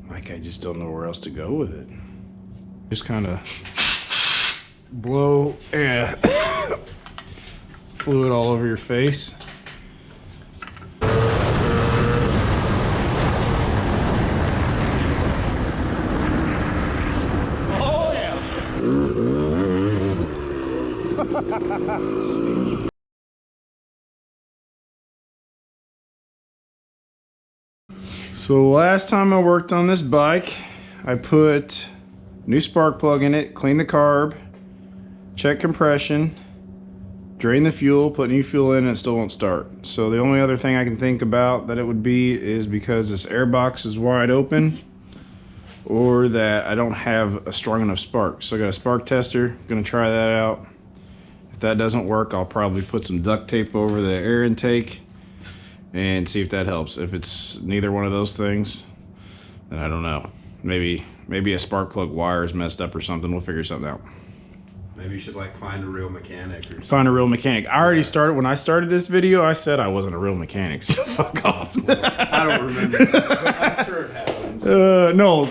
Like I just don't know where else to go with it. Just kind of blow fluid all over your face. Oh yeah. So last time I worked on this bike, I put new spark plug in it, cleaned the carb, checked compression, drained the fuel, put new fuel in, and it still won't start. So the only other thing I can think about that it would be is because this air box is wide open, or that I don't have a strong enough spark. So I got a spark tester, gonna try that out. If that doesn't work, I'll probably put some duct tape over the air intake and see if that helps. If it's neither one of those things, then I don't know. Maybe a spark plug wire is messed up or something. We'll figure something out. Maybe you should like find a real mechanic or something. Find a real mechanic. I already started, when I started this video, I said I wasn't a real mechanic, so fuck off. I don't remember, but I'm sure it happened. No,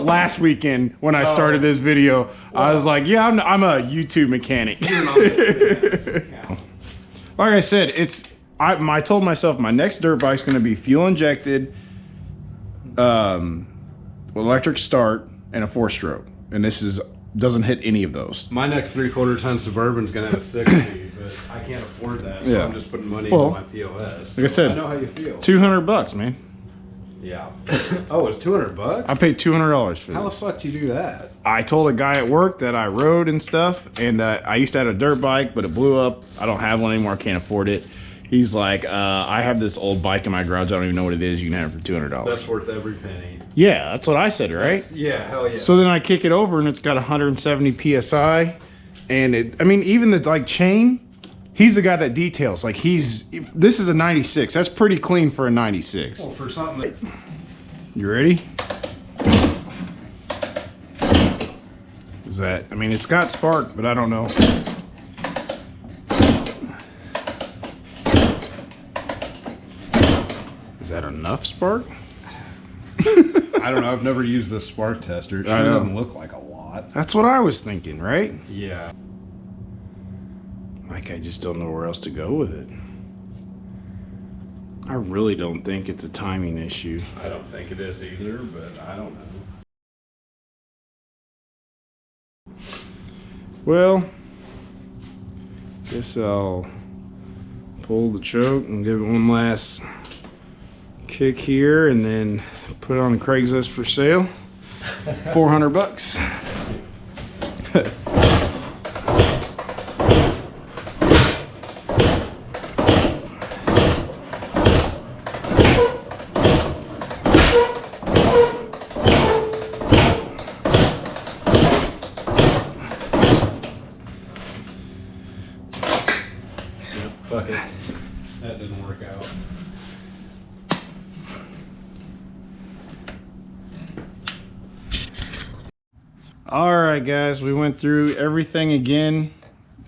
last weekend when I started this video, I was like, yeah, I'm a YouTube mechanic. Like I said, I told myself my next dirt bike's gonna be fuel injected, electric start, and a 4-stroke. And this doesn't hit any of those. My next 3/4 ton Suburban's gonna have a 6-speed, but I can't afford that, so I'm just putting money into my POS. Like I said, I know how you feel. $200, man. Yeah. Oh, it's $200? I paid $200 for this. How the fuck do you do that? I told a guy at work that I rode and stuff, and that I used to have a dirt bike, but it blew up. I don't have one anymore. I can't afford it. He's like, I have this old bike in my garage. I don't even know what it is. You can have it for $200. That's worth every penny. Yeah, that's what I said, right? Yeah, hell yeah. So then I kick it over, and it's got 170 PSI. And I mean, even the like chain, he's the guy that details. Like this is a 96. That's pretty clean for a 96. Well, for something that... You ready? Is that, I mean, it's got spark, but I don't know. Is that enough spark? I don't know. I've never used this spark tester. It sure doesn't look like a lot. That's what I was thinking, right? Yeah. Like, I just don't know where else to go with it. I really don't think it's a timing issue. I don't think it is either, but I don't know. Well, guess I'll pull the choke and give it one last kick here, and then put it on Craigslist for sale. $400. Fuck it. That didn't work out. Alright guys, we went through everything again.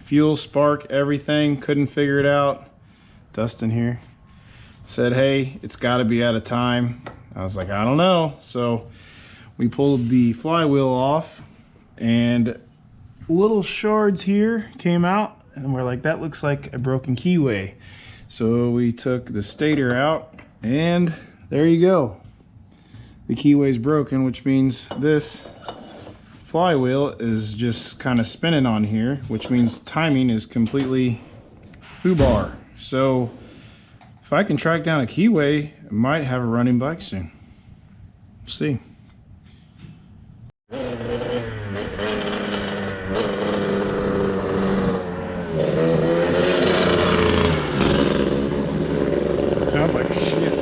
Fuel, spark, everything. Couldn't figure it out. Dustin here said, hey, it's got to be out of time. I was like, I don't know. So we pulled the flywheel off, and little shards here came out, and we're like, that looks like a broken keyway. So we took the stator out, and there you go. The keyway's broken, which means this flywheel is just kind of spinning on here, which means timing is completely foobar. So if I can track down a keyway, I might have a running bike soon. We'll see. Sounds like shit.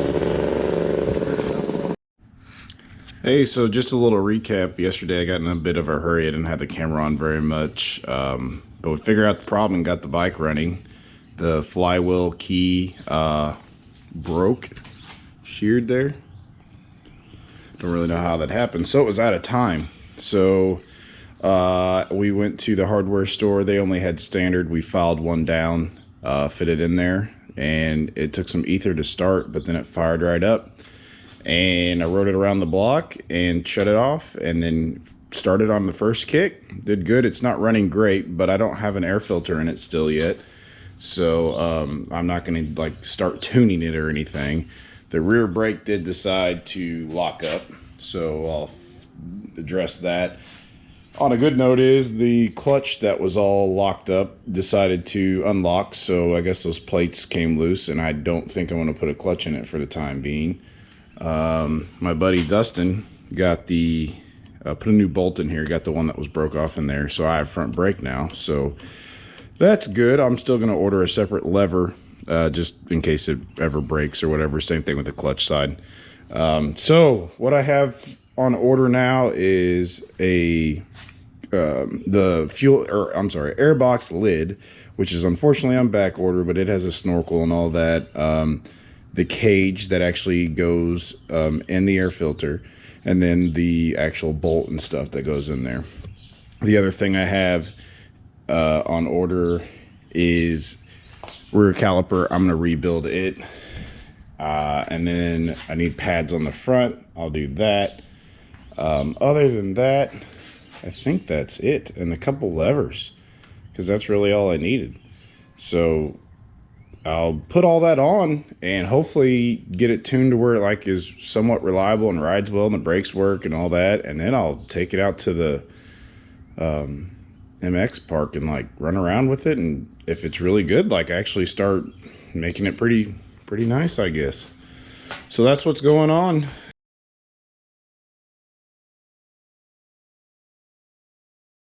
Hey, so just a little recap. Yesterday I got in a bit of a hurry. I didn't have the camera on very much, but we figured out the problem and got the bike running. The flywheel key broke, sheared there. Don't really know how that happened. So it was out of time. So we went to the hardware store. They only had standard. We filed one down, fitted in there, and it took some ether to start, but then it fired right up. and I rode it around the block and shut it off, and then started on the first kick. Did good. It's not running great, but I don't have an air filter in it still yet, so I'm not going to like start tuning it or anything. The rear brake did decide to lock up, so I'll address that. On a good note is the clutch that was all locked up decided to unlock, so I guess those plates came loose, and I don't think I'm going to put a clutch in it for the time being. My buddy Dustin got the put a new bolt in here, got the one that was broke off in there, so I have front brake now, so that's good. I'm still going to order a separate lever just in case it ever breaks or whatever. Same thing with the clutch side. So what I have on order now is the airbox lid, which is unfortunately on back order, but it has a snorkel and all that. The cage that actually goes in the air filter, and then the actual bolt and stuff that goes in there. The other thing I have on order is rear caliper. I'm gonna rebuild it, and then I need pads on the front. I'll do that. Other than that, I think that's it, and a couple levers, because that's really all I needed. So I'll put all that on and hopefully get it tuned to where it like is somewhat reliable and rides well and the brakes work and all that, and then I'll take it out to the MX park and like run around with it, and if it's really good, like actually start making it pretty nice, I guess. So that's what's going on.